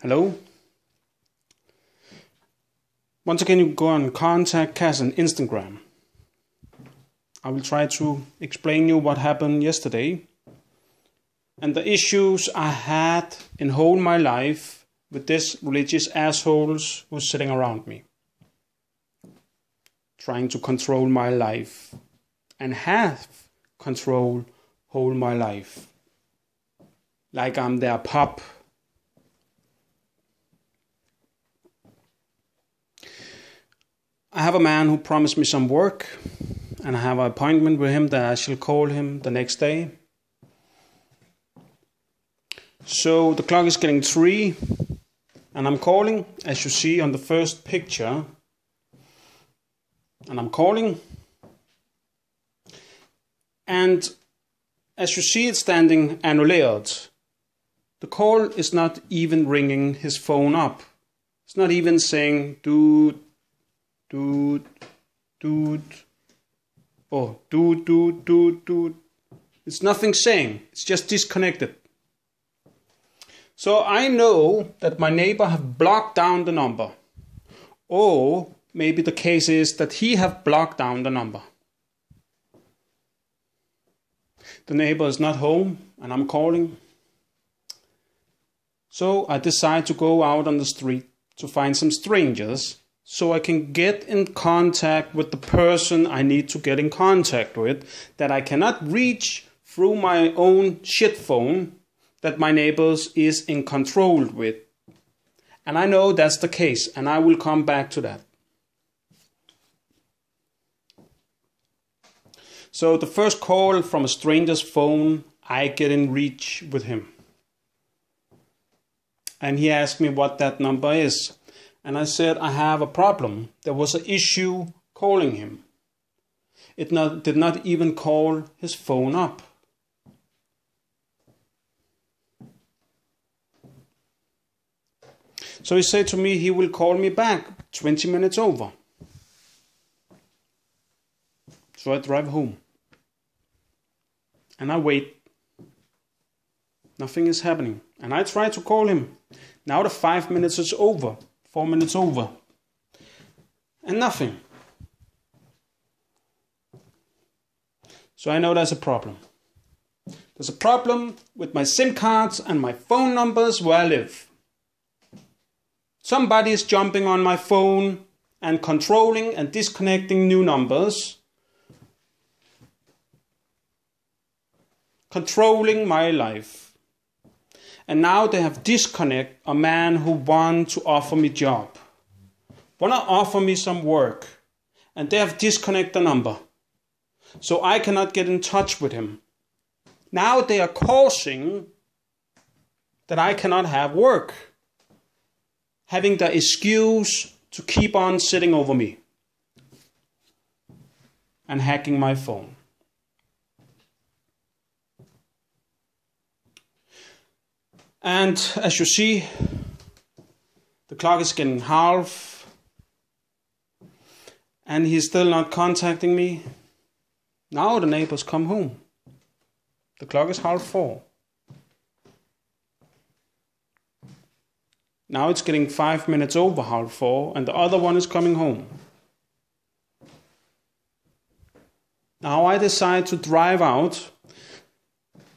Hello. Once again, you can go on Contact Cass on Instagram. I will try to explain you what happened yesterday and the issues I had in whole my life with this religious assholes who's sitting around me, trying to control my life and have control whole my life, like I'm their pup. I have a man who promised me some work, and I have an appointment with him that I shall call him the next day. So the clock is getting 3, and I'm calling, as you see on the first picture. And I'm calling, and as you see, it's standing annulled. The call is not even ringing his phone up. It's not even saying dude, dude, dude, or dude, dude, dude, dude. It's nothing saying. It's just disconnected. So I know that my neighbor have blocked down the number. Or maybe the case is that he have blocked down the number. The neighbor is not home and I'm calling. So I decide to go out on the street to find some strangers so I can get in contact with the person I need to get in contact with that I cannot reach through my own shit phone that my neighbors is in control with. And I know that's the case, and I will come back to that. So the first call from a stranger's phone, I get in reach with him. And he asked me what that number is. And I said, I have a problem. There was an issue calling him. It did not even call his phone up. So he said to me he will call me back 20 minutes over. So I drive home. And I wait. Nothing is happening. And I try to call him. Now the 5 minutes is over. 4 minutes over. And nothing. So I know there's a problem. There's a problem with my SIM cards and my phone numbers where I live. Somebody is jumping on my phone and controlling and disconnecting new numbers. Controlling my life. And now they have disconnected a man who want to offer me job. Want to offer me some work. And they have disconnected the number. So I cannot get in touch with him. Now they are causing that I cannot have work. Having the excuse to keep on sitting over me. And hacking my phone. And as you see, the clock is getting half. And he's still not contacting me. Now the neighbors come home. The clock is 3:30. Now it's getting 5 minutes over 3:30 and the other one is coming home. Now I decide to drive out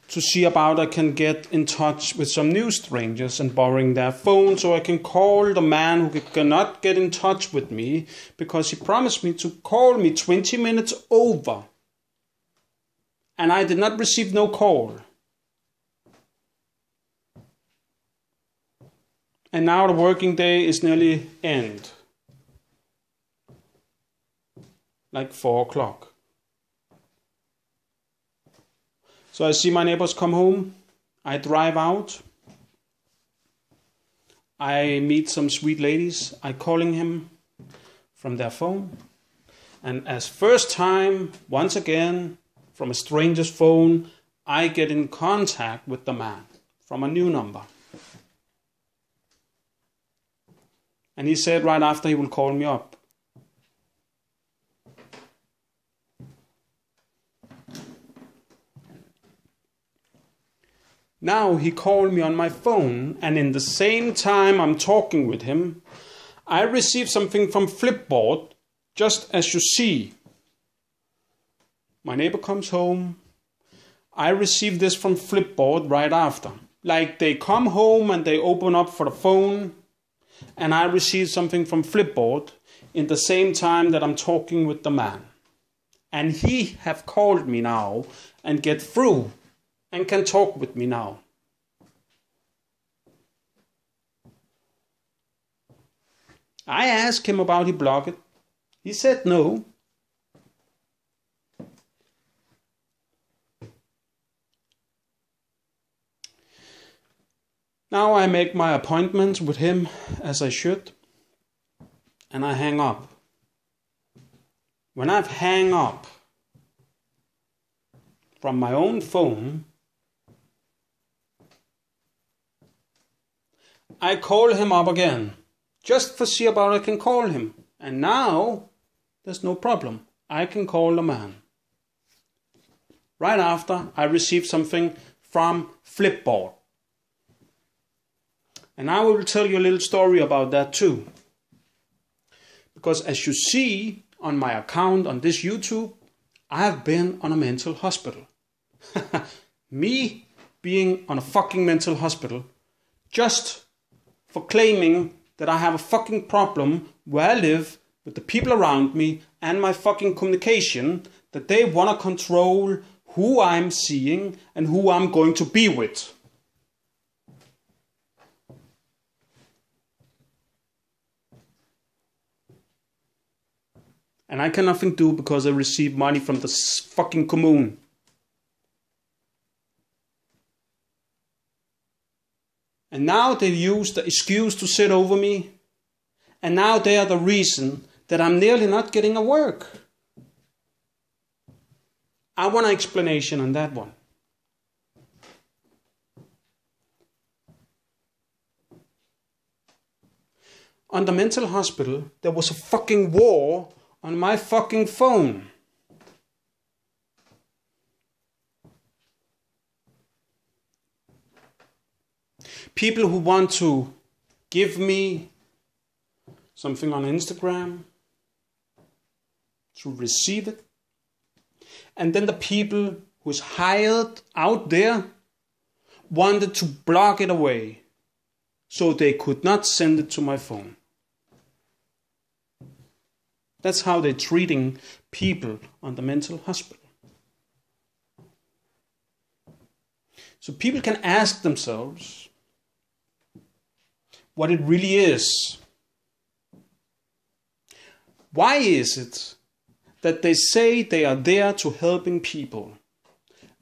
to see about I can get in touch with some new strangers and borrowing their phone so I can call the man who cannot get in touch with me because he promised me to call me 20 minutes over. And I did not receive no call. And now the working day is nearly end. Like 4 o'clock. So I see my neighbors come home. I drive out. I meet some sweet ladies. I calling him from their phone. And as first time, once again, from a stranger's phone, I get in contact with the man from a new number. And he said right after he will call me up. Now he called me on my phone, and in the same time I'm talking with him, I receive something from Flipboard, just as you see. My neighbor comes home. I receive this from Flipboard right after. Like they come home and they open up for the phone, and I receive something from Flipboard in the same time that I'm talking with the man. And he have called me now and get through and can talk with me now. I asked him about he blocked it. He said no. Now I make my appointments with him as I should, and I hang up. When I've hang up from my own phone, I call him up again, just for see about I can call him. And now there's no problem. I can call the man. Right after I receive something from Flipboard. And I will tell you a little story about that too. Because as you see on my account on this YouTube, I have been on a mental hospital. Me being on a fucking mental hospital just for claiming that I have a fucking problem where I live with the people around me and my fucking communication, that they want to control who I'm seeing and who I'm going to be with. And I can nothing do because I receive money from the fucking kommun. And now they use the excuse to sit over me. And now they are the reason that I'm nearly not getting a work. I want an explanation on that one. On the mental hospital, there was a fucking war on my fucking phone. People who want to give me something on Instagram to receive it. And then the people who's hired out there wanted to block it away so they could not send it to my phone. That's how they're treating people on the mental hospital. So people can ask themselves what it really is. Why is it that they say they are there to helping people,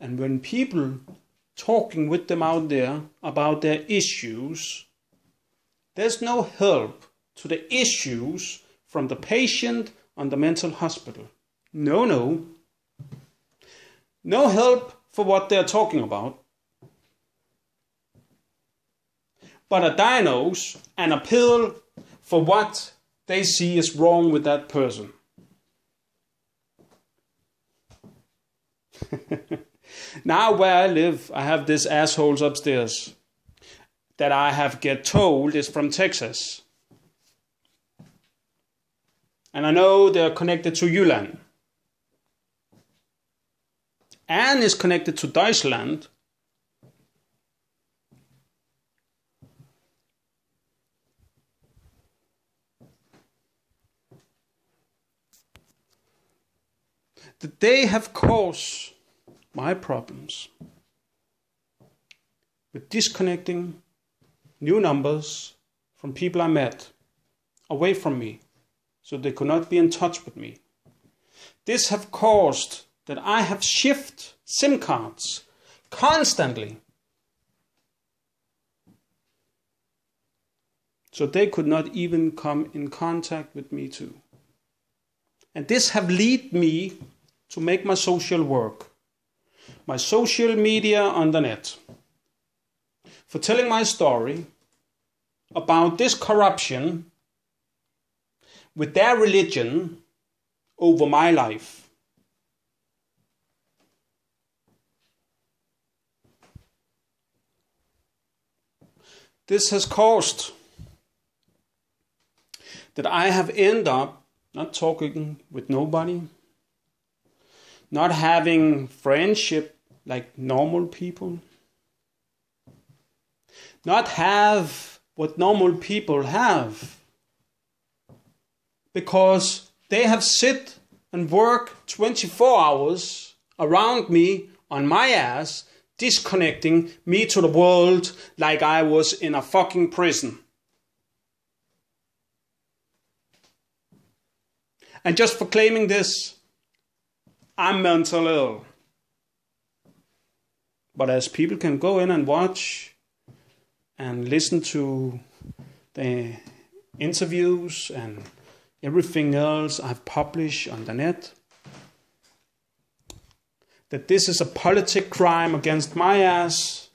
and when people talking with them out there about their issues, there's no help to the issues from the patient on the mental hospital? No help for what they're talking about, but a diagnose and a pill for what they see is wrong with that person. Now where I live, I have this Asholes upstairs that I have get told is from Texas. And I know they're connected to Jylland. And is connected to Deutschland. That they have caused my problems with disconnecting new numbers from people I met away from me, so they could not be in touch with me. This have caused that I have shifted SIM cards constantly, so they could not even come in contact with me too. And this have led me to make my social work, my social media on the net, for telling my story about this corruption with their religion over my life. This has caused that I have ended up not talking with nobody, not having friendship like normal people, not have what normal people have, because they have sit and work 24 hours around me on my ass, disconnecting me to the world like I was in a fucking prison. And just for claiming this, I'm mental ill. But as people can go in and watch and listen to the interviews and everything else I've published on the net, that this is a politic crime against my ass,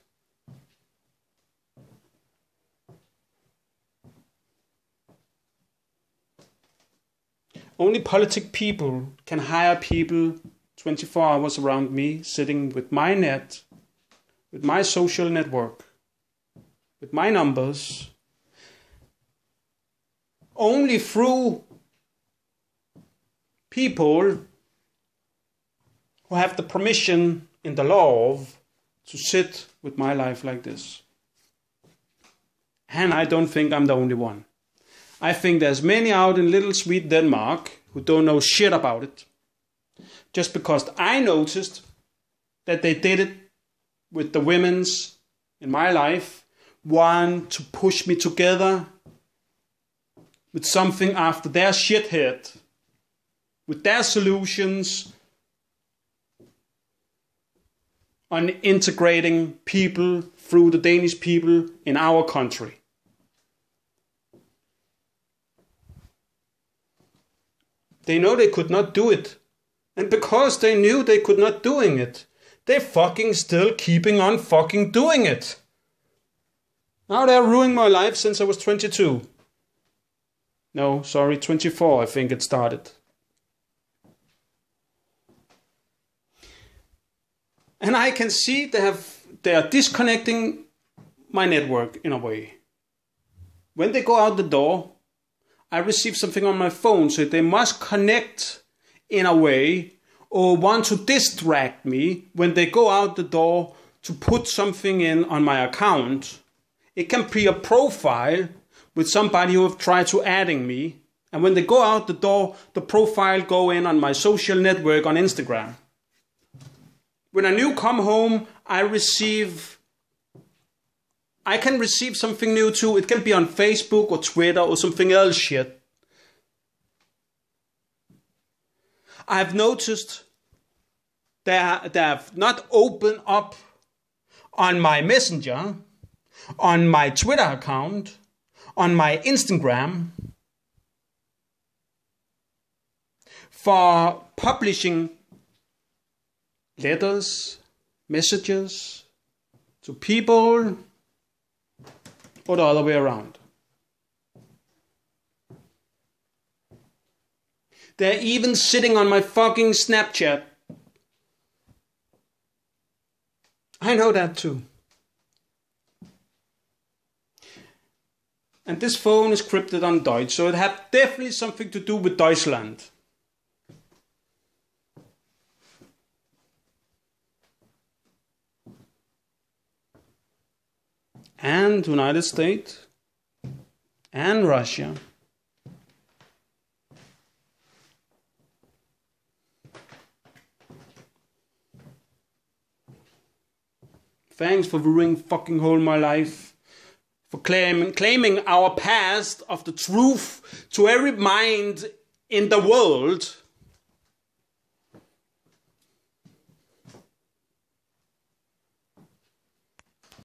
only politic people can hire people 24 hours around me, sitting with my net, with my social network, with my numbers, only through people who have the permission in the law to sit with my life like this. And I don't think I'm the only one. I think there's many out in little sweet Denmark who don't know shit about it. Just because I noticed that they did it with the women's in my life, want to push me together with something after their shithead, with their solutions on integrating people through the Danish people in our country. They know they could not do it. And because they knew they could not doing it, they fucking still keeping on fucking doing it. Now they're ruining my life since I was 22. No, sorry, 24 I think it started. And I can see they are disconnecting my network in a way. When they go out the door, I receive something on my phone, so they must connect in a way or want to distract me when they go out the door to put something in on my account. It can be a profile with somebody who have tried to adding me. And when they go out the door, the profile go in on my social network on Instagram. When I new come home, I can receive something new too. It can be on Facebook or Twitter or something else shit. I've noticed that they have not opened up on my Messenger, on my Twitter account, on my Instagram for publishing letters, messages to people, or the other way around. They're even sitting on my fucking Snapchat. I know that too. And this phone is crypted on Deutsch, so it had definitely something to do with Deutschland. And United States and Russia. Thanks for ruining fucking whole my life. For claiming our past of the truth to every mind in the world.